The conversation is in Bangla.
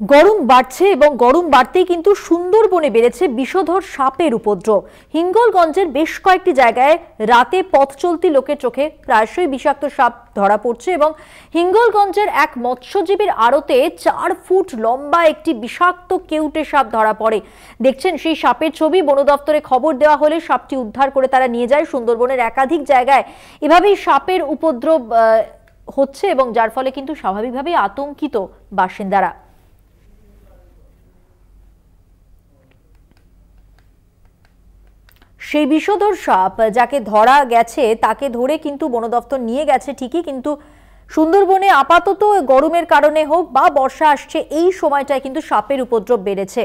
গরম বাড়ছে এবং গরম বাড়তেই কিন্তু সুন্দরবনে বেড়েছে বিষধর সাপের উপদ্রব। হিঙ্গলগঞ্জের বেশ কয়েকটি জায়গায় রাতে পথ চলতি লোকের চোখে প্রায়শই বিষাক্ত সাপ ধরা পড়ছে এবং হিঙ্গলগঞ্জের এক মৎস্যজীবীর আড়তে 4 ফুট লম্বা একটি বিষাক্ত কেউটে সাপ ধরা পড়ে। দেখছেন সেই সাপের ছবি। বন দপ্তরে খবর দেওয়া হলে সাপটি উদ্ধার করে তারা নিয়ে যায়। সুন্দরবনের একাধিক জায়গায় এভাবেই সাপের উপদ্রব হচ্ছে এবং যার ফলে কিন্তু স্বাভাবিকভাবেই আতঙ্কিত বাসিন্দারা। সেই বিষধর সাপ যাকে ধরা গেছে তাকে ধরে কিন্তু বন দপ্তর নিয়ে গেছে ঠিকই, কিন্তু সুন্দরবনে আপাতত গরমের কারণে হোক বা বর্ষা আসছে এই সময়টায় কিন্তু সাপের উপদ্রব বেড়েছে।